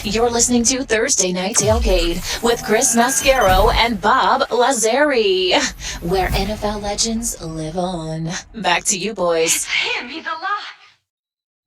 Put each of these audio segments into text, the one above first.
You're listening to Thursday Night Tailgate with Chris Mascaro and Bob Lazari, where NFL legends live on. Back to you, boys. It's him. He's alive.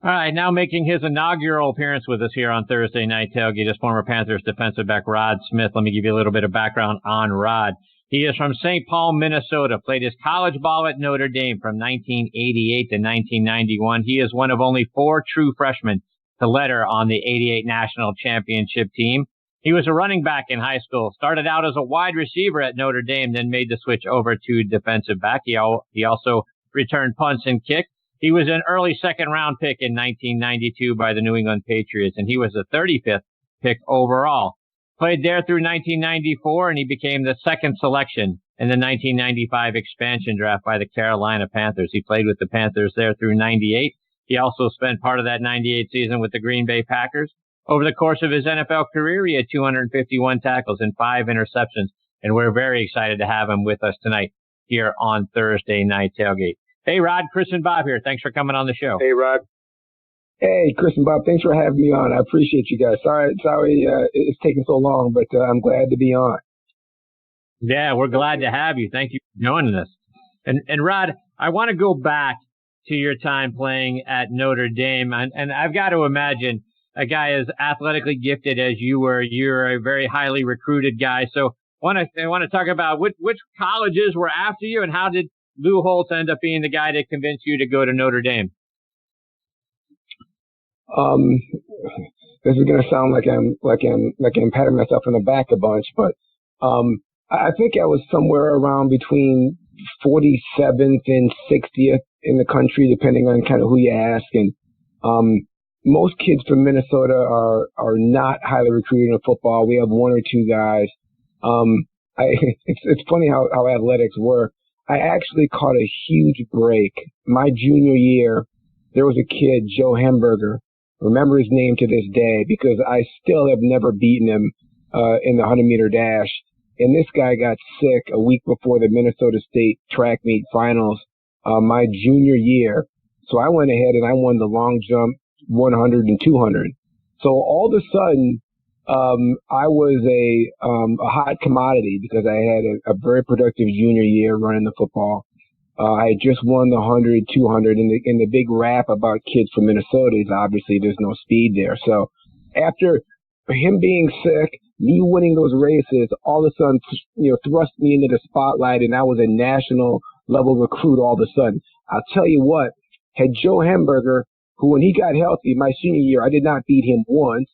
All right, now making his inaugural appearance with us here on Thursday Night Tailgate is former Panthers defensive back Rod Smith. Let me give you a little bit of background on Rod. He is from St. Paul, Minnesota, played his college ball at Notre Dame from 1988 to 1991. He is one of only 4 true freshmen to letter on the 88 national championship team. He was a running back in high school, started out as a wide receiver at Notre Dame, then made the switch over to defensive back. He also returned punts and kicks. He was an early second-round pick in 1992 by the New England Patriots, and he was the 35th pick overall. Played there through 1994, and he became the second selection in the 1995 expansion draft by the Carolina Panthers. He played with the Panthers there through 98. He also spent part of that 98 season with the Green Bay Packers. Over the course of his NFL career, he had 251 tackles and 5 interceptions, and we're very excited to have him with us tonight here on Thursday Night Tailgate. Hey, Rod, Chris and Bob here. Thanks for coming on the show. Hey, Rod. Hey, Chris and Bob. Thanks for having me on. I appreciate you guys. Sorry, it's taking so long, but I'm glad to be on. Yeah, we're glad to have you. Thank you for joining us. And Rod, I want to go back to your time playing at Notre Dame, and I've got to imagine a guy as athletically gifted as you were. You're a very highly recruited guy. So I want to talk about which colleges were after you, and how did Lou Holtz end up being the guy that convinced you to go to Notre Dame? This is going to sound like I'm patting myself on the back a bunch, but I think I was somewhere around between 47th and 60th in the country, depending on kind of who you ask. And most kids from Minnesota are not highly recruited in football. We have 1 or 2 guys. It's funny how athletics work. I actually caught a huge break. My junior year, there was a kid, Joe Hamburger. Remember his name to this day because I still have never beaten him in the 100-meter dash. And this guy got sick a week before the Minnesota State track meet finals my junior year. So I went ahead and I won the long jump, 100 and 200. So all of a sudden, I was a hot commodity because I had a very productive junior year running the football. I had just won the 100, 200, and the big rap about kids from Minnesota is obviously there's no speed there. So after him being sick, me winning those races, all of a sudden, thrust me into the spotlight, and I was a national level recruit all of a sudden. I'll tell you what, had Joe Hamburger, who when he got healthy my senior year, I did not beat him once.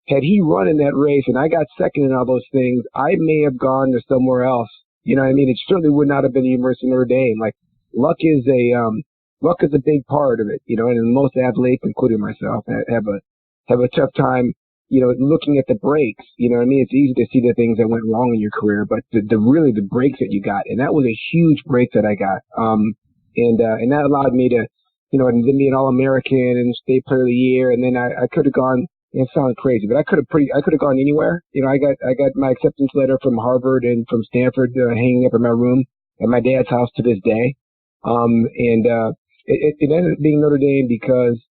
Had he run in that race and I got second in all those things, I may have gone to somewhere else. You know what I mean? It certainly would not have been the University of Notre Dame. Like, luck is a big part of it, and most athletes, including myself, have a tough time, looking at the breaks. You know what I mean? It's easy to see the things that went wrong in your career, but the breaks that you got, and that was a huge break that I got. And that allowed me to, and then be an All-American and State Player of the Year, and then I could have gone. It sounds crazy, but I could have gone anywhere. I got my acceptance letter from Harvard and from Stanford hanging up in my room at my dad's house to this day. It ended up being Notre Dame because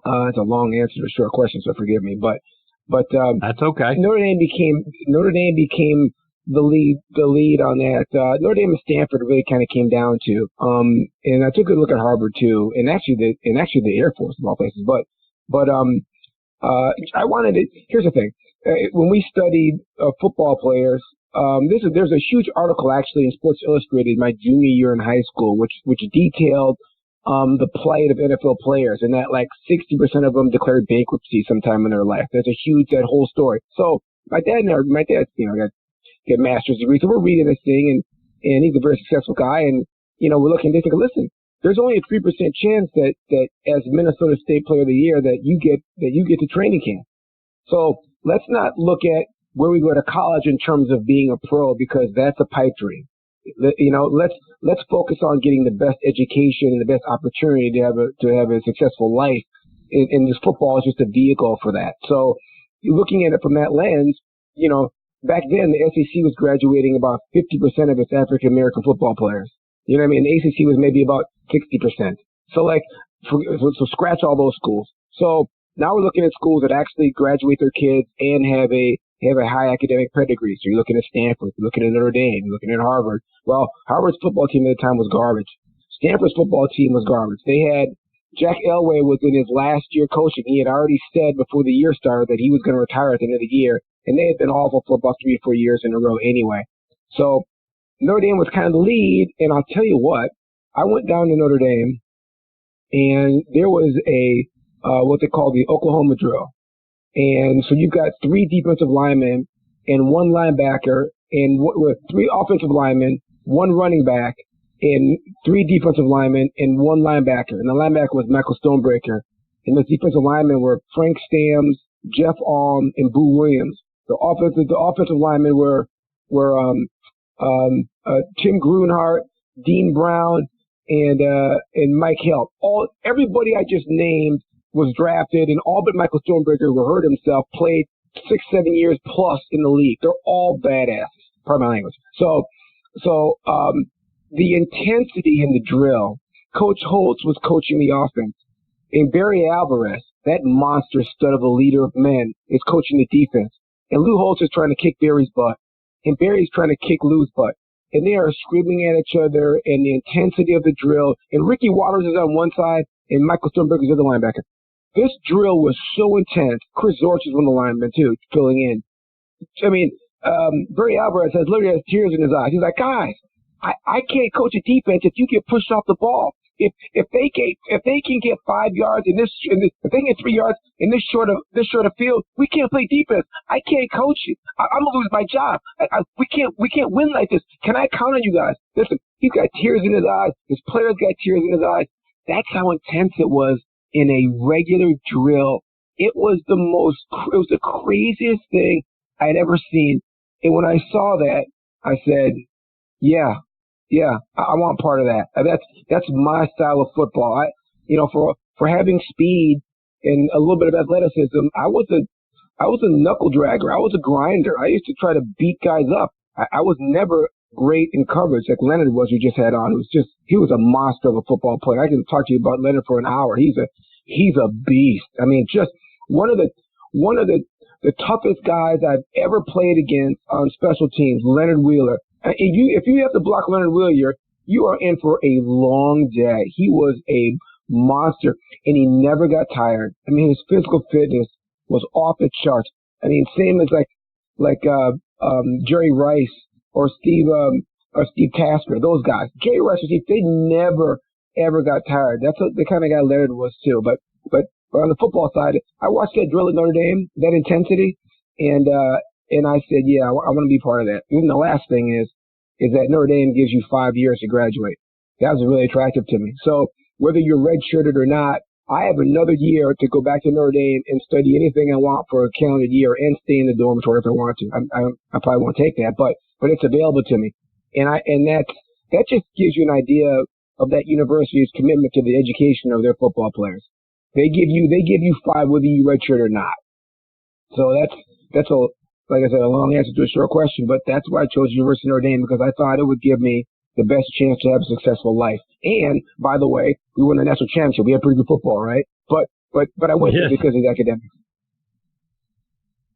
it's a long answer to a short question, so forgive me. But that's okay. Notre Dame became the lead on that. Notre Dame and Stanford really kind of came down to. And I took a look at Harvard too, and actually the Air Force of all places. But I wanted it. Here's the thing: when we studied football players, there's a huge article actually in Sports Illustrated my junior year in high school, which detailed the plight of NFL players, and that like 60% of them declared bankruptcy sometime in their life. There's that whole story. So my dad got master's degree, so we're reading this thing, and he's a very successful guy, and we're looking. They think, listen. There's only a 3% chance that as Minnesota State Player of the Year that you get to training camp. So let's not look at where we go to college in terms of being a pro because that's a pipe dream. Let's focus on getting the best education and the best opportunity to have a successful life. And this football is just a vehicle for that. So looking at it from that lens, back then the SEC was graduating about 50% of its African American football players. You know what I mean? The ACC was maybe about 60%. So so scratch all those schools. So Now we're looking at schools that actually graduate their kids and have a high academic pedigree. So you're looking at Stanford, you're looking at Notre Dame, you're looking at Harvard. Well, Harvard's football team at the time was garbage. Stanford's football team was garbage. They had Jack Elway was in his last year coaching. He had already said before the year started that he was going to retire at the end of the year, and they had been awful for about 3 or 4 years in a row anyway. So Notre Dame was kind of the lead, and I'll tell you what, I went down to Notre Dame, and there was a what they call the Oklahoma drill. And so you've got 3 defensive linemen and 1 linebacker, and with 3 offensive linemen, 1 running back, and 3 defensive linemen and 1 linebacker. And the linebacker was Michael Stonebreaker. And the defensive linemen were Frank Stams, Jeff Alm, and Boo Williams. The offensive linemen were Tim Grunhart, Dean Brown, and Mike Help. Everybody I just named was drafted, and all but Michael Stonebreaker, who hurt himself, played 6-7 years plus in the league. They're all badasses. Pardon my language. So the intensity in the drill. Coach Holtz was coaching the offense, and Barry Alvarez, that monster stud of a leader of men, is coaching the defense. And Lou Holtz is trying to kick Barry's butt, and Barry's trying to kick Lou's butt. And they are screaming at each other, and the intensity of the drill. And Ricky Waters is on one side, and Michael Stonebreaker is the other linebacker. This drill was so intense. Chris Zorch is one of the linemen, too, filling in. I mean, Barry Alvarez literally has tears in his eyes. He's like, guys, I can't coach a defense if you get pushed off the ball. If they can get 5 yards if they can get 3 yards in this short of field, we can't play defense. I can't coach it. I'm gonna lose my job. We can't win like this. Can I count on you guys? Listen, he's got tears in his eyes. His players got tears in his eyes. That's how intense it was in a regular drill. It was the craziest thing I'd ever seen. And when I saw that, I said, yeah, I want part of that. That's my style of football. For having speed and a little bit of athleticism, I was a knuckle dragger. I was a grinder. I used to try to beat guys up. I was never great in coverage like Leonard was, who just had on. He was a monster of a football player. I can talk to you about Leonard for an hour. He's a beast. I mean, just one of the toughest guys I've ever played against on special teams, Leonard Wheeler. If you have to block Leonard Wheeler, you are in for a long day. He was a monster, and he never got tired. I mean, his physical fitness was off the charts. I mean, same as like Jerry Rice or Steve Tasker, those guys. Jerry Rice and Steve, they never ever got tired. That's the kind of guy Leonard was too. But on the football side, I watched that drill at Notre Dame, that intensity, and I said, yeah, I want to be part of that. And the last thing is that Notre Dame gives you 5 years to graduate. That was really attractive to me. So whether you're redshirted or not, I have another year to go back to Notre Dame and study anything I want for a calendar year and stay in the dormitory if I want to. I probably won't take that, but it's available to me. And that just gives you an idea of that university's commitment to the education of their football players. They give you 5 whether you redshirt or not. So that's like I said, a long answer to a short question, but that's why I chose University of Notre Dame, because I thought it would give me the best chance to have a successful life. And by the way, we won the national championship. We had pretty good football, right? But I went there because of the academics.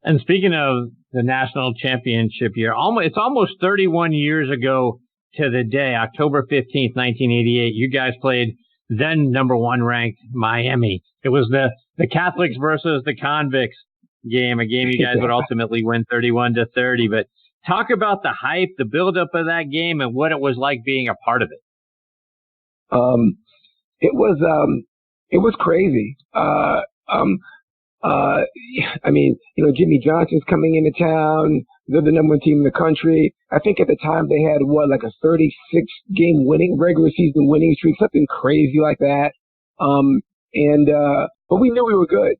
And speaking of the national championship year, it's almost 31 years ago to the day, October 15th, 1988. You guys played then number 1 ranked Miami. It was the Catholics versus the Convicts game, a game you guys would ultimately win 31-30. But talk about the hype, the buildup of that game, and what it was like being a part of it. It was crazy. I mean, Jimmy Johnson's coming into town. They're the number 1 team in the country. I think at the time they had like a 36-game regular season winning streak, something crazy like that. But we knew we were good.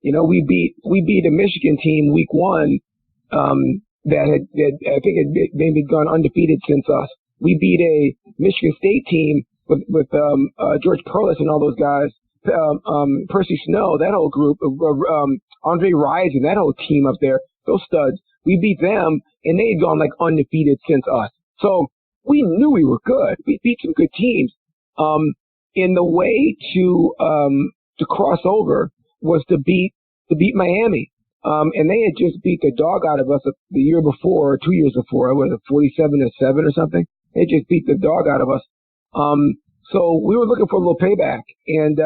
We beat a Michigan team week 1 that I think had maybe gone undefeated since us. We beat a Michigan State team with George Perlis and all those guys, Percy Snow, that whole group, Andre Rison, that whole team up there, those studs. We beat them, and they had gone like undefeated since us. So we knew we were good. We beat some good teams. In the way to cross over was to beat Miami. And they had just beat the dog out of us the year before, or 2 years before. It was 47-7 or something. They just beat the dog out of us. So we were looking for a little payback. And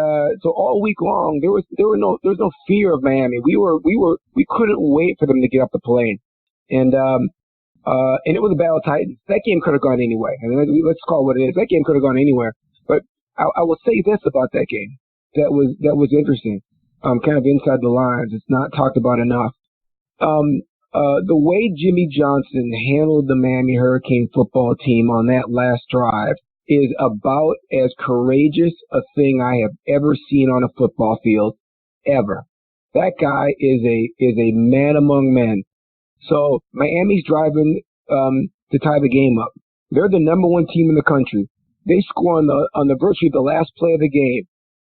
so all week long there was no fear of Miami. We couldn't wait for them to get off the plane. And it was a battle of titans. That game could have gone anyway. I mean, let's call it what it is. That game could have gone anywhere. But I will say this about that game that was interesting. Kind of inside the lines. It's not talked about enough. The way Jimmy Johnson handled the Miami Hurricane football team on that last drive is about as courageous a thing I have ever seen on a football field, ever. That guy is a man among men. So Miami's driving to tie the game up. They're the number one team in the country. They score on the virtually the last play of the game.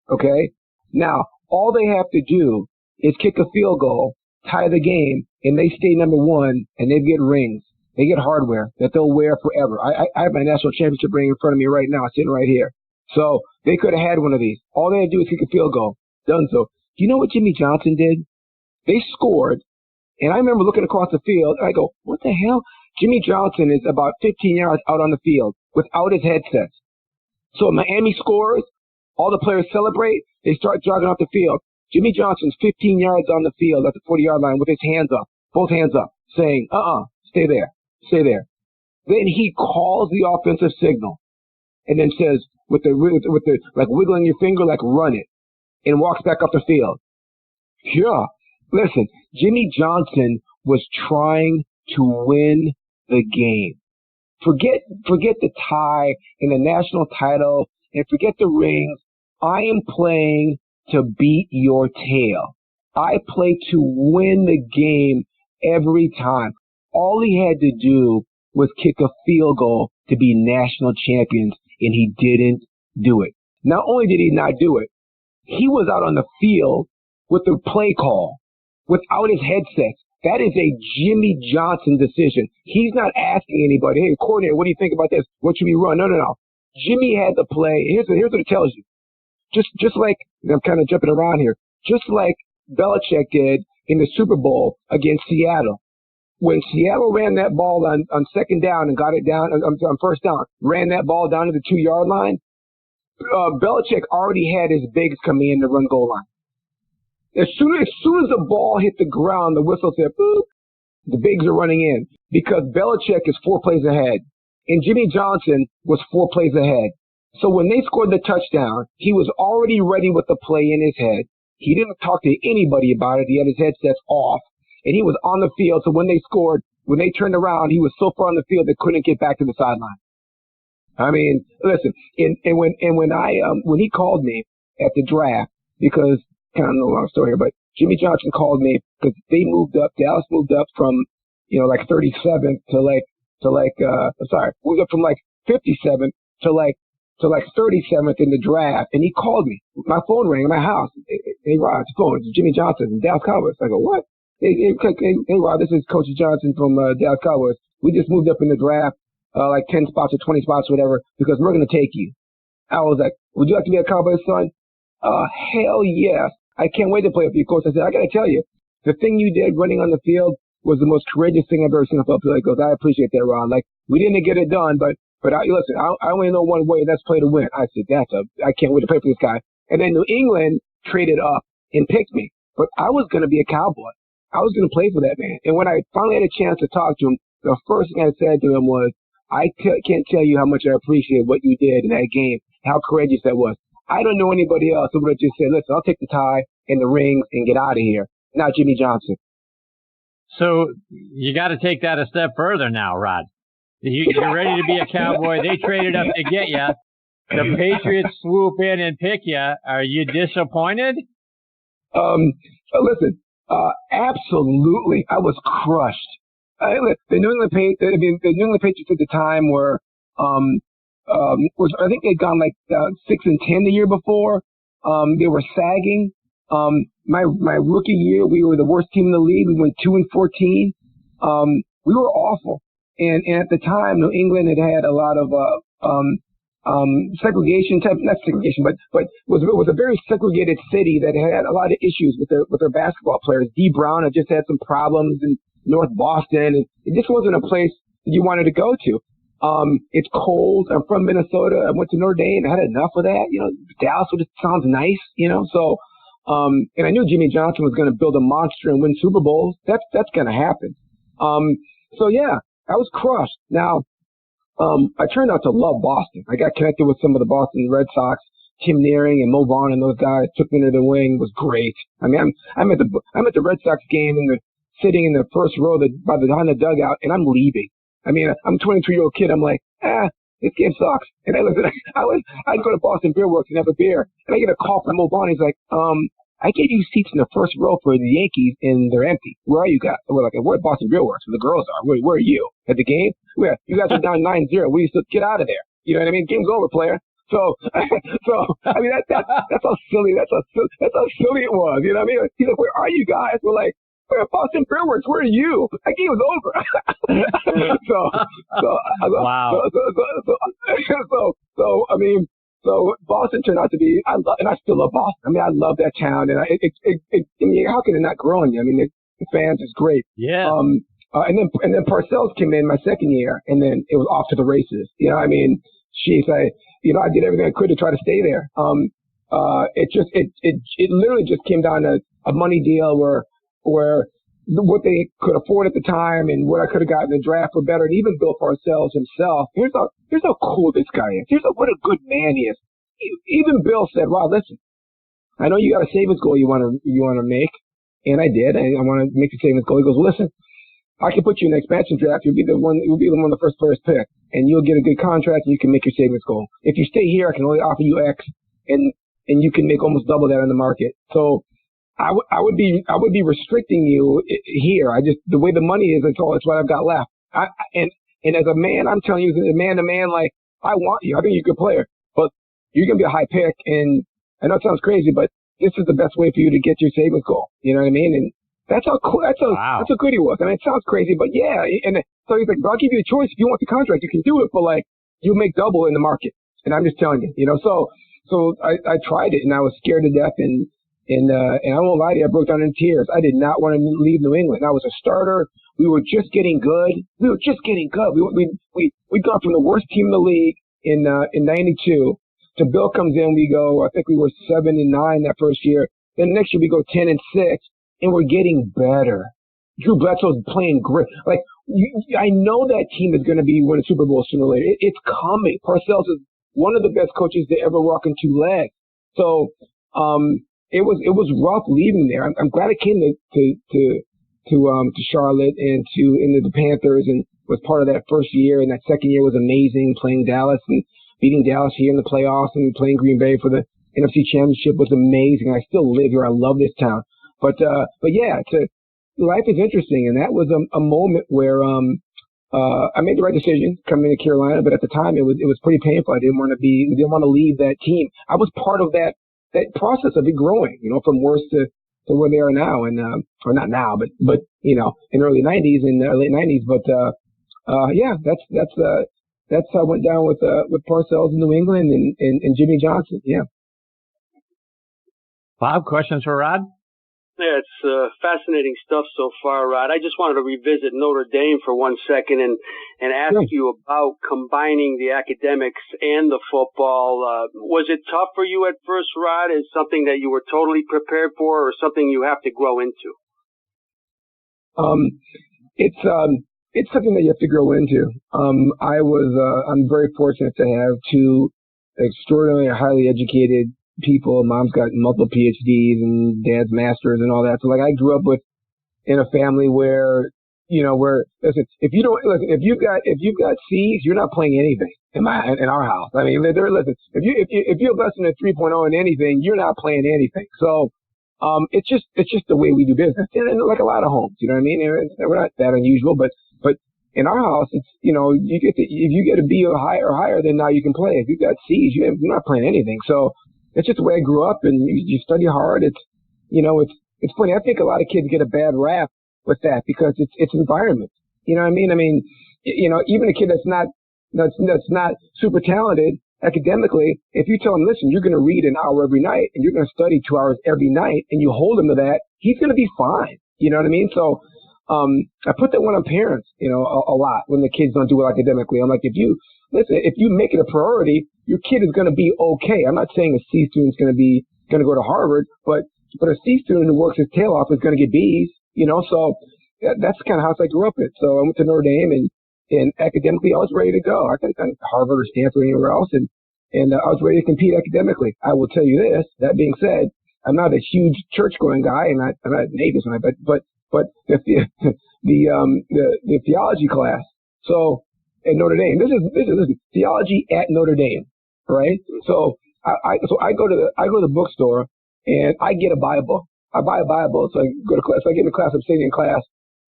Okay? Now, all they have to do is kick a field goal, tie the game, and they stay number one, and they get rings. They get hardware that they'll wear forever. I have my national championship ring in front of me right now, sitting right here. So they could have had one of these. All they had to do is kick a field goal. Done so. Do you know what Jimmy Johnson did? They scored, and I remember looking across the field, and I go, what the hell? Jimmy Johnson is about 15 yards out on the field without his headsets. So Miami scores, all the players celebrate, they start jogging off the field. Jimmy Johnson's 15 yards on the field at the 40-yard line with his hands up, both hands up, saying, stay there, stay there. Then he calls the offensive signal and then says, with the like wiggling your finger, like run it, and walks back up the field. Yeah, listen, Jimmy Johnson was trying to win the game. Forget the tie and the national title and forget the rings. I am playing to beat your tail. I play to win the game every time. All he had to do was kick a field goal to be national champions, and he didn't do it. Not only did he not do it, he was out on the field with the play call without his headsets. That is a Jimmy Johnson decision. He's not asking anybody, hey, coordinator, what do you think about this? What should we run? No. Jimmy had the play. Here's what it tells you. Just like, I'm kind of jumping around here, just like Belichick did in the Super Bowl against Seattle. When Seattle ran that ball on second down and got it down on first down, ran that ball down to the 2-yard line, Belichick already had his bigs coming in the run goal line. As soon as the ball hit the ground, the whistle said, boop, the bigs are running in because Belichick is 4 plays ahead. And Jimmy Johnson was 4 plays ahead. So when they scored the touchdown, he was already ready with the play in his head. He didn't talk to anybody about it. He had his headsets off, and he was on the field. So when they scored, when they turned around, he was so far on the field they couldn't get back to the sideline. I mean, listen, and when he called me at the draft, because kind of a long story here, but Jimmy Johnson called me because they moved up. Dallas moved up from like 37th moved up from like 57 to like 37th in the draft, and he called me. My phone rang in my house. Hey, Rod, it's phone. It's Jimmy Johnson, Dallas Cowboys. I go, what? Hey, Rod, this is Coach Johnson from Dallas Cowboys. We just moved up in the draft, like 10 spots or 20 spots, whatever, because we're going to take you. I was like, would you like to be a Cowboys son? Hell yes. I can't wait to play with you, Coach. I said, I got to tell you, the thing you did running on the field was the most courageous thing I've ever seen on the field. He goes, I appreciate that, Ron. Like, we didn't get it done, but listen, I only know one way, and that's play to win. I said, I can't wait to play for this guy. And then New England traded up and picked me. But I was going to be a Cowboy. I was going to play for that man. And when I finally had a chance to talk to him, the first thing I said to him was, I can't tell you how much I appreciate what you did in that game, how courageous that was. I don't know anybody else who would have just said, listen, I'll take the tie and the rings and get out of here. Not Jimmy Johnson. So you got to take that a step further now, Rod. You're ready to be a Cowboy. They traded up to get you. The Patriots swoop in and pick you. Are you disappointed? Listen, absolutely. I was crushed. The New England Patriots at the time were, I think they'd gone like 6-10 the year before. They were sagging. My rookie year, we were the worst team in the league. We went 2-14. We were awful. And at the time, New England had a lot of segregation type, not segregation, but was a very segregated city that had a lot of issues with their basketball players. D. Brown had just had some problems in North Boston, and it just wasn't a place you wanted to go to. It's cold. I'm from Minnesota. I went to Notre Dame. I had enough of that. Dallas sounds nice, so, and I knew Jimmy Johnson was going to build a monster and win Super Bowls. That's going to happen. So yeah, I was crushed. Now, I turned out to love Boston. I got connected with some of the Boston Red Sox. Tim Nearing and Mo Vaughn and those guys took me under the wing. It was great. I mean, I'm at the Red Sox game sitting in the first row behind the dugout, and I'm leaving. I mean, I'm a 23-year-old kid. I'm like, this game sucks. And I'd go to Boston Beer Works and have a beer, and I get a call from Mo Vaughn. He's like, I gave you seats in the first row for the Yankees, and they're empty. Where are you guys? We're like, we're at Boston Beer Works, where the girls are. Where are you? At the game? Where? You guys are down 9-0. We used to get out of there. You know what I mean? Game's over, player. So I mean, that's how silly it was. You know what I mean? He's like, where are you guys? We're like, we're at Boston Beer Works. Where are you? That game was over. Wow. So I mean. So Boston turned out to be, and I still love Boston. I mean, I love that town, and I mean, how can it not grow on you? I mean, the fans is great. Yeah. And then Parcells came in my second year, and then it was off to the races. I mean, I did everything I could to try to stay there. It literally just came down to a money deal where what they could afford at the time and what I could have gotten in the draft were better. And even Bill Parcells himself, here's how cool this guy is. What a good man he is. Even Bill said, "Wow, listen, I know you got a savings goal you want to make," and I did. I want to make the savings goal. He goes, "Listen, I can put you in the expansion draft. You'll be the one of the first players picked, and you'll get a good contract, and you can make your savings goal. If you stay here, I can only offer you X, and you can make almost double that in the market. So." I would be restricting you here. The way the money is, that's what I've got left. And as a man, I'm telling you, as a man to man, like, I want you. I think you're a good player, but you're going to be a high pick. And I know it sounds crazy, but this is the best way for you to get your savings goal. You know what I mean? And that's how cool, that's how good he was. I mean, it sounds crazy, but yeah. And so he's like, I'll give you a choice. If you want the contract, you can do it, but like, you'll make double in the market. And I'm just telling you, so I tried it, and I was scared to death, and I won't lie to you, I broke down in tears. I did not want to leave New England. I was a starter. We were just getting good. We'd gone from the worst team in the league in 92 to Bill comes in. We go, I think we were 7-9 that first year. Then next year we go 10-6, and we're getting better. Drew Bledsoe's playing great. Like, I know that team is going to be winning Super Bowl sooner or later. It's coming. Parcells is one of the best coaches to ever walk in two legs. So, it was rough leaving there. I'm glad I came to Charlotte and into the Panthers and was part of that first year. And that second year was amazing, playing Dallas and beating Dallas here in the playoffs and playing Green Bay for the NFC Championship was amazing. I still live here. I love this town. But yeah, life is interesting. And that was a moment where I made the right decision coming to Carolina. But at the time, it was pretty painful. I didn't want to leave that team. I was part of that process of it growing, from worse to where they are now, and or not now, but in the early 90s and late 90s. But yeah, that's how it went down with Parcells in New England and Jimmy Johnson. Yeah. Bob, questions for Rod? Yeah, it's fascinating stuff so far, Rod. I just wanted to revisit Notre Dame for 1 second and ask you about combining the academics and the football. Was it tough for you at first, Rod? Is something that you were totally prepared for, or something you have to grow into? It's something that you have to grow into. I'm very fortunate to have two extraordinarily highly educated people. Mom's got multiple PhDs and dad's masters and all that. So like, I grew up in a family where listen, if you've got C's, you're not playing anything in our house. I mean, listen, if you're less than a 3.0 in anything, you're not playing anything. So it's just the way we do business, and like a lot of homes, you know what I mean? We're not that unusual, but in our house, it's if you get a B or higher, then now you can play. If you got C's, you're not playing anything. So it's just the way I grew up, and you study hard. It's funny. I think a lot of kids get a bad rap with that because it's environment. You know what I mean? I mean, even a kid that's not super talented, academically, if you tell him, listen, you're going to read an hour every night and you're going to study 2 hours every night, and you hold him to that, he's going to be fine. You know what I mean? So I put that one on parents, a lot when the kids don't do well academically. I'm like, if you make it a priority, your kid is going to be okay. I'm not saying a C student's going to go to Harvard, but a C student who works his tail off is going to get B's, so that's kind of how I grew up in. So I went to Notre Dame, and academically I was ready to go. I could have gone to Harvard or Stanford or anywhere else, and I was ready to compete academically. I will tell you this, that being said, I'm not a huge church-going guy, and I'm not an atheist, but the theology class. So at Notre Dame, this is theology at Notre Dame, right? So I go to the bookstore and I get a Bible. I buy a Bible, so I go to class. So I get in the class. I'm sitting in class,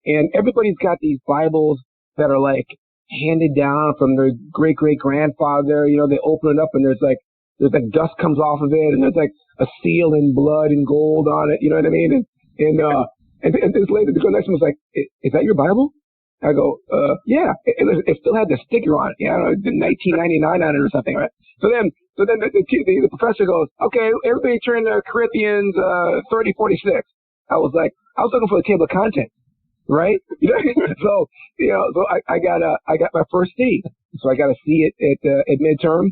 and everybody's got these Bibles that are like handed down from their great grandfather. They open it up and there's like dust comes off of it, and there's like a seal in blood and gold on it. You know what I mean? And this lady, the girl next to me was like, "Is that your Bible?" I go, "Yeah." It still had the sticker on it, 1999 on it or something, right? So then the professor goes, "Okay, everybody turn to Corinthians 30:46." I was looking for the table of contents, right? So I got my first C, so I got a C at midterm,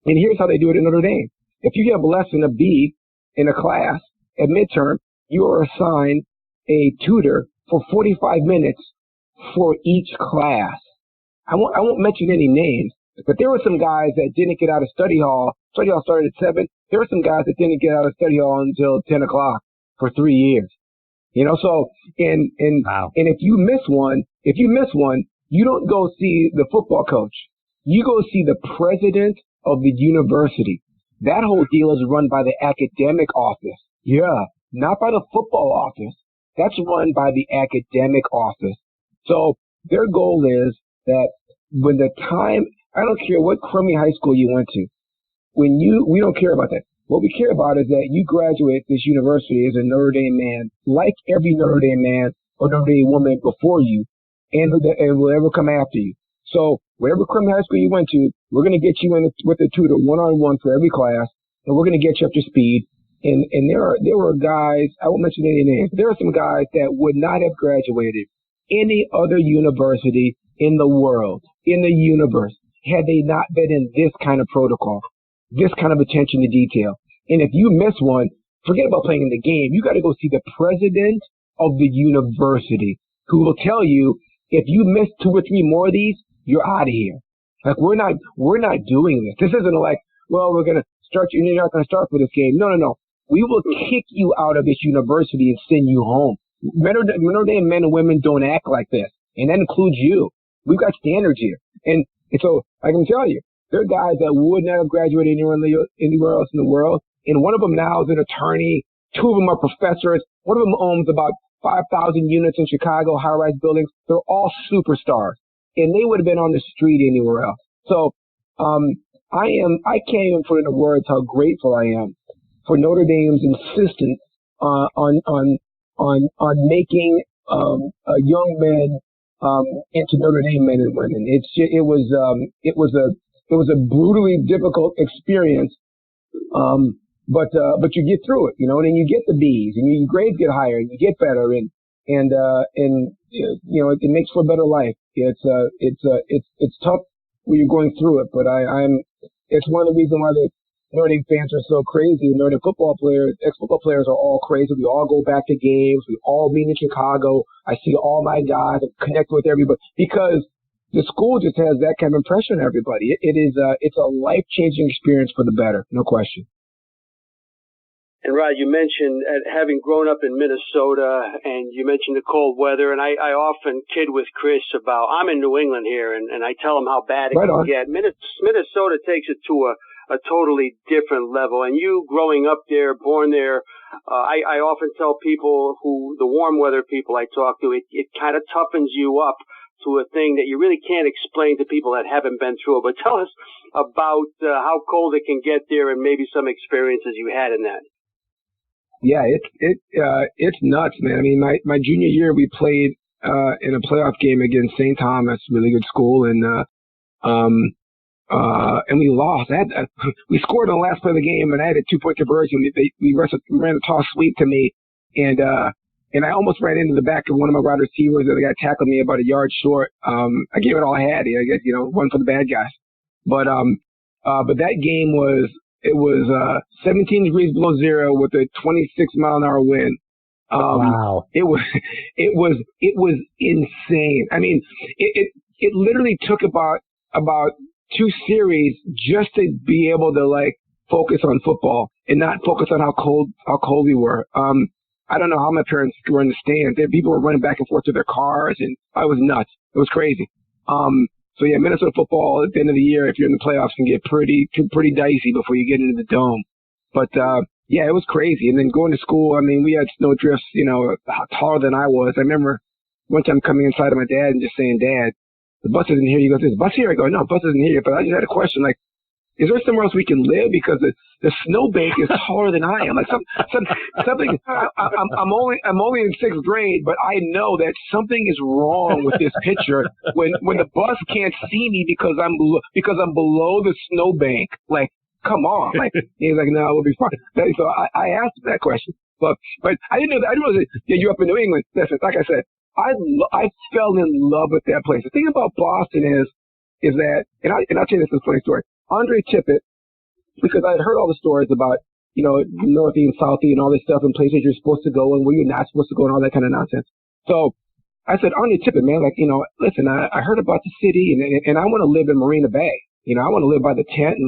and here's how they do it in Notre Dame. If you have less than a B in a class at midterm, you are assigned a tutor for 45 minutes for each class. I won't mention any names, but there were some guys that didn't get out of study hall. Study hall started at 7. There were some guys that didn't get out of study hall until 10 o'clock for 3 years. So, wow. And if you miss one, you don't go see the football coach. You go see the president of the university. That whole deal is run by the academic office. Yeah, not by the football office. That's run by the academic office. So their goal is that when the time, I don't care what crummy high school you went to, we don't care about that. What we care about is that you graduate this university as a Notre Dame man, like every Notre Dame man or Notre Dame woman before you, and will ever come after you. So whatever crummy high school you went to, we're going to get you in with a tutor one-on-one for every class, and we're going to get you up to speed. And there were guys, I won't mention any names, there are some guys that would not have graduated any other university in the world, in the universe, had they not been in this kind of protocol, this kind of attention to detail. And if you miss one, forget about playing in the game. You got to go see the president of the university, who will tell you, if you miss 2 or 3 more of these, you're out of here. Like, we're not doing this. This isn't like, well, we're going to start you, and you're not going to start for this game. No. We will kick you out of this university and send you home. Notre Dame men and women don't act like this, and that includes you. We've got standards here. And so I can tell you, there are guys that would not have graduated anywhere else in the world, and one of them now is an attorney. 2 of them are professors. One of them owns about 5,000 units in Chicago, high-rise buildings. They're all superstars, and they would have been on the street anywhere else. So I can't even put into words how grateful I am for Notre Dame's insistence on making young men into Notre Dame men and women. It was a brutally difficult experience, but you get through it, and then you get the B's, and your grades get higher, and you get better, and it makes for a better life. It's tough when you're going through it, but it's one of the reasons why the Notre Dame fans are so crazy. Notre Dame football players, ex-football players are all crazy. We all go back to games. We all meet in Chicago. I see all my guys. I connect with everybody because the school just has that kind of impression on everybody. It's a life-changing experience for the better, no question. And Rod, you mentioned having grown up in Minnesota, and you mentioned the cold weather, and I often kid with Chris about, I'm in New England here, and I tell him how bad it can get. Minnesota takes it to a totally different level. And you growing up there, born there, I often tell people the warm weather people I talk to, it kind of toughens you up to a thing that you really can't explain to people that haven't been through it. But tell us about how cold it can get there and maybe some experiences you had in that. Yeah, it's nuts, man. I mean, my junior year, we played in a playoff game against St. Thomas, really good school, and and we lost. We scored on the last play of the game, and I had a 2-point conversion. We ran a toss sweep to me, and I almost ran into the back of one of my wide receivers, and the guy tackled me about a yard short. I gave it all I had. I guess, one for the bad guys. But that game was 17 degrees below zero with a 26-mile-an-hour wind. Wow. It was insane. I mean, it literally took about 2 series just to be able to like focus on football and not focus on how cold we were. I don't know how my parents were in the stands. People were running back and forth to their cars, and I was nuts. It was crazy. So yeah, Minnesota football at the end of the year, if you're in the playoffs, can get pretty dicey before you get into the dome. But yeah, it was crazy. And then going to school, I mean, we had snowdrifts, taller than I was. I remember one time coming inside of my dad and just saying, "Dad, the bus isn't here." He goes, "Is the bus here?" I go, "No, the bus isn't here." But I just had a question, like, is there somewhere else we can live? Because the snowbank is taller than I am. Like something. I'm only in 6th grade, but I know that something is wrong with this picture when the bus can't see me because I'm below the snowbank. Like, come on. Like, he's like, "No, we'll be fine." So I asked him that question, but I didn't know that. I didn't know that you up in New England. Listen, like I said, I fell in love with that place. The thing about Boston is that, and I'll tell you this is a funny story. Andre Tippett, because I had heard all the stories about, Northy and Southie and all this stuff and places you're supposed to go and where you're not supposed to go and all that kind of nonsense. So I said, "Andre Tippett, man, like, listen, I heard about the city and I want to live in Marina Bay. I want to live by the tent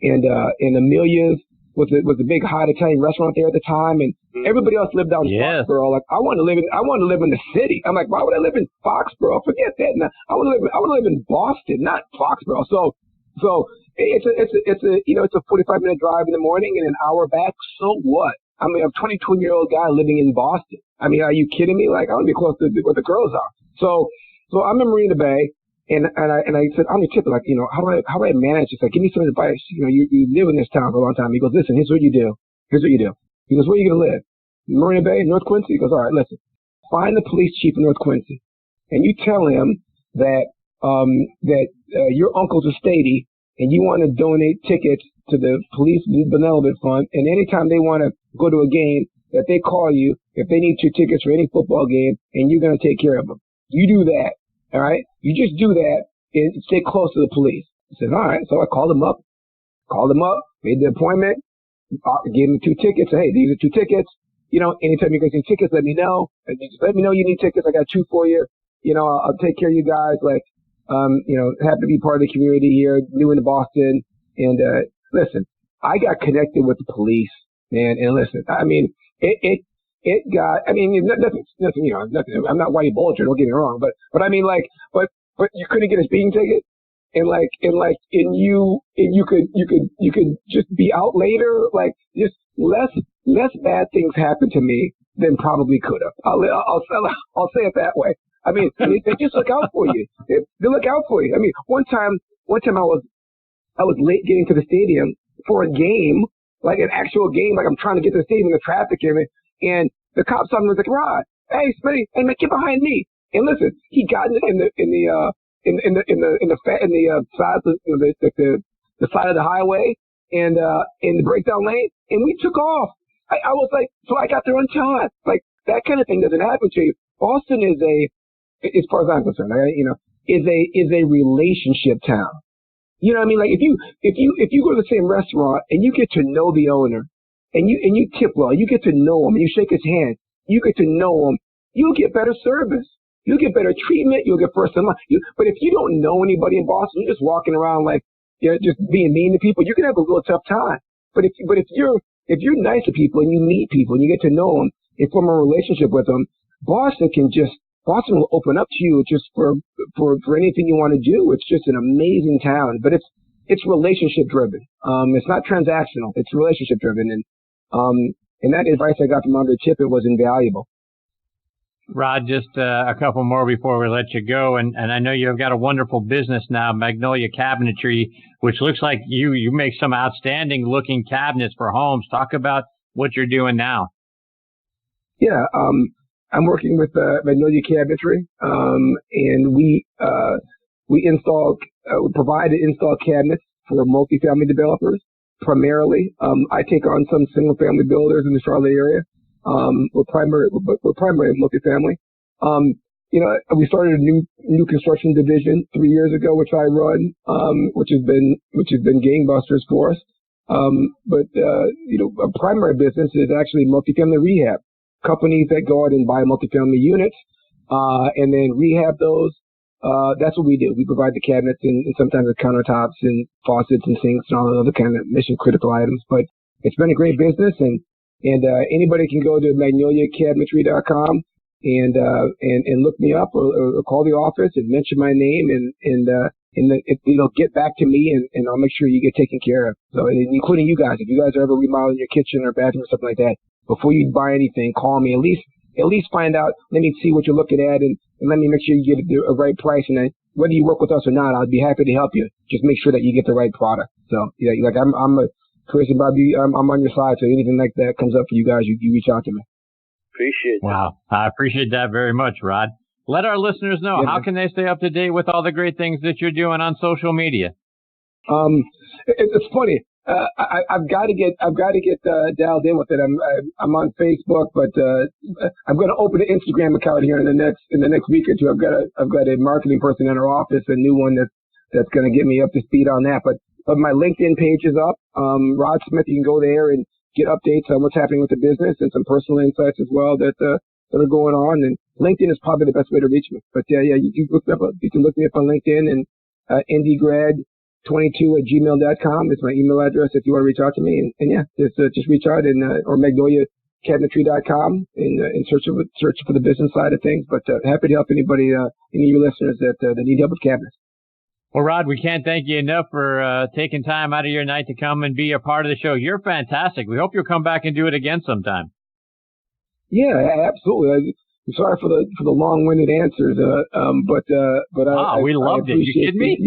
and Amelia's was a big hot Italian restaurant there at the time, and everybody else lived down in Foxborough. Like, I want to live in the city." I'm like, "Why would I live in Foxborough? Forget that. No, I want to live in Boston, not Foxborough." So it's a 45-minute drive in the morning and an hour back. So what? I mean, I'm a 22-year-old guy living in Boston. I mean, are you kidding me? Like, I want to be close to where the girls are. So I'm in Marina Bay, and I said, "I'm your tipper. Like, how do I manage this? Like, give me some advice. You live in this town for a long time." He goes, "Listen, here's what you do. He goes, "Where are you gonna live? Marina Bay, North Quincy?" He goes, "All right, listen. Find the police chief in North Quincy, and you tell him that your uncle's a statey, and you want to donate tickets to the police benevolent fund, and anytime they want to go to a game, that they call you if they need 2 tickets for any football game, and you're going to take care of them. You do that, all right? You just do that and stay close to the police." I said, "All right." So I called them up, made the appointment, gave them 2 tickets. Hey, these are 2 tickets. Anytime you guys need tickets, let me know. Just let me know you need tickets. I got 2 for you. I'll take care of you guys. Like, happy to be part of the community here, new in Boston. And, listen, I got connected with the police, man. And listen, I mean, it got, I mean, nothing, nothing. I'm not Whitey Bulger, don't get me wrong, but I mean, like, but you couldn't get a speeding ticket. And you could just be out later. Like, just less bad things happen to me than probably could have. I'll say it that way. I mean, they just look out for you. They look out for you. I mean, one time I was late getting to the stadium for a game, like an actual game. Like, I'm trying to get to the stadium, the traffic in it, and the cop saw me and was like, "Rod, hey, Smitty, hey man, get behind me." And listen, he got in the side of the highway and in the breakdown lane, and we took off. I was like, so I got there on time. Like, that kind of thing doesn't happen to you. Boston is as far as I'm concerned, is a relationship town. You know what I mean? Like, if you go to the same restaurant and you get to know the owner and you tip well, you get to know him and you shake his hand, you get to know him, you'll get better service. You'll get better treatment. You'll get first in line. But if you don't know anybody in Boston, you're just walking around like, just being mean to people, you're going to have a real tough time. But if you're nice to people and you meet people and you get to know them and form a relationship with them, Boston will open up to you just for anything you want to do. It's just an amazing town, but it's relationship driven. It's not transactional. It's relationship driven. And that advice I got from Andre Tippett was invaluable. Rod, just a couple more before we let you go. And I know you've got a wonderful business now, Magnolia Cabinetry, which looks like you make some outstanding looking cabinets for homes. Talk about what you're doing now. Yeah, I'm working with Magnolia Cabinetry, and we provide and install cabinets for multifamily developers primarily. I take on some single family builders in the Charlotte area. We're primarily multifamily. We started a new construction division 3 years ago, which I run, which has been gangbusters for us. A primary business is actually multifamily rehab. Companies that go out and buy multifamily units, and then rehab those. That's what we do. We provide the cabinets and sometimes the countertops and faucets and sinks and all the other kind of mission critical items. But it's been a great business, and anybody can go to magnoliacabinetry.com and look me up or call the office and mention my name and it'll get back to me and I'll make sure you get taken care of. So including you guys, if you guys are ever remodeling your kitchen or bathroom or something like that, before you buy anything, call me. At least find out. Let me see what you're looking at and let me make sure you get a right price. And then whether you work with us or not, I'd be happy to help you. Just make sure that you get the right product. So yeah, like I'm Chris and Bobby, I'm on your side. So anything like that comes up for you guys, you reach out to me. Appreciate that. Wow. I appreciate that very much, Rod. Let our listeners know, how can they stay up to date with all the great things that you're doing on social media? It's funny. I've got to get dialed in with it. I'm on Facebook, but I'm going to open an Instagram account here in the next week or two. I've got a marketing person in our office, a new one that's going to get me up to speed on that. But my LinkedIn page is up. Rod Smith, you can go there and get updates on what's happening with the business and some personal insights as well that are going on. And LinkedIn is probably the best way to reach me. But you can look me up on LinkedIn and ndgrad22@gmail.com is my email address if you want to reach out to me. And just reach out or magnoliacabinetry.com and search for the business side of things. But happy to help anybody, any of your listeners that need help with cabinets. Well, Rod, we can't thank you enough for taking time out of your night to come and be a part of the show. You're fantastic. We hope you'll come back and do it again sometime. Yeah, absolutely. I'm sorry for the long-winded answers, but we loved it. You kidding me?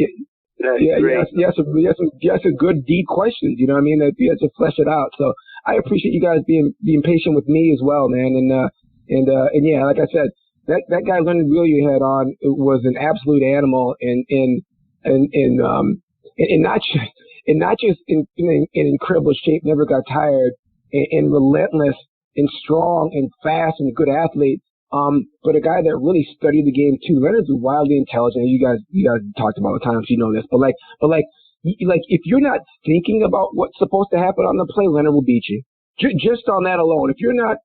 Yes, a good deep questions. You know what I mean? That you have to flesh it out. So I appreciate you guys being patient with me as well, man. And yeah, like I said, that guy Leonard Wheeler you had on was an absolute animal, and not just in incredible shape, never got tired, and relentless and strong and fast and a good athlete. But a guy that really studied the game too. Leonard's wildly intelligent. You guys talked about the times, you know this. But if you're not thinking about what's supposed to happen on the play, Leonard will beat you. Just on that alone. If you're not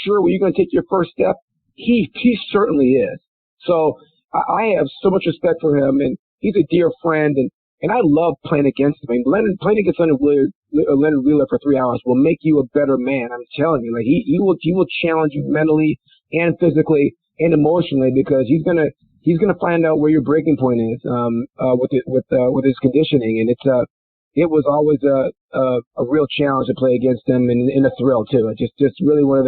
sure where you're going to take your first step, he certainly is. So I have so much respect for him, and he's a dear friend, and I love playing against him. I mean, playing against Leonard Wheeler for 3 hours will make you a better man. I'm telling you, like he will challenge you mentally and physically and emotionally, because he's gonna find out where your breaking point is with his conditioning, and it was always a real challenge to play against him, and a thrill too. It just really one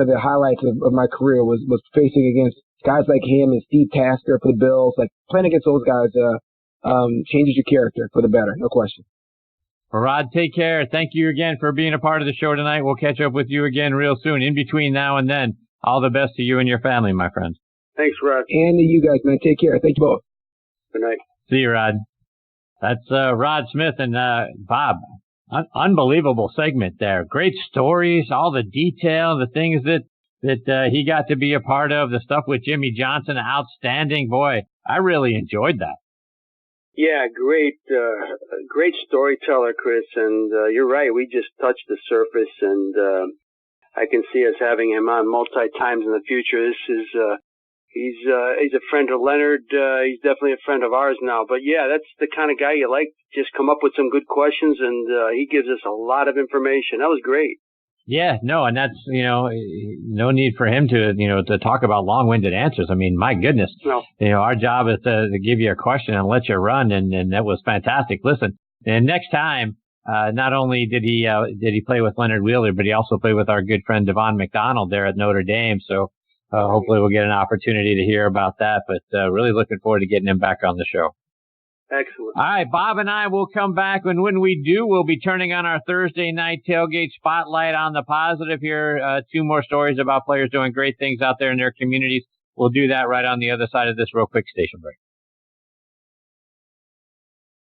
of the highlights of my career was facing against guys like him and Steve Tasker for the Bills. Like playing against those guys changes your character for the better, no question. Well, Rod, take care. Thank you again for being a part of the show tonight. We'll catch up with you again real soon. In between now and then, all the best to you and your family, my friend. Thanks, Rod. And to you guys, man. Take care. Thank you both. Good night. See you, Rod. That's Rod Smith and Bob. Unbelievable segment there. Great stories, all the detail, the things that he got to be a part of, the stuff with Jimmy Johnson, outstanding. Boy, I really enjoyed that. Yeah, great storyteller, Chris. And you're right, we just touched the surface, and I can see us having him on multi times in the future. He's a friend of Leonard. He's definitely a friend of ours now. But yeah, that's the kind of guy you like. Just come up with some good questions, and he gives us a lot of information. That was great. Yeah, no, and that's, no need for him to talk about long-winded answers. I mean, my goodness. No. Our job is to give you a question and let you run, and that was fantastic. Listen, and next time, not only did he play with Leonard Wheeler, but he also played with our good friend Devon McDonald there at Notre Dame. So hopefully we'll get an opportunity to hear about that, but really looking forward to getting him back on the show. Excellent. All right, Bob and I will come back, and when we do, we'll be turning on our Thursday Night Tailgate Spotlight on the Positive here. 2 more stories about players doing great things out there in their communities. We'll do that right on the other side of this real quick station break.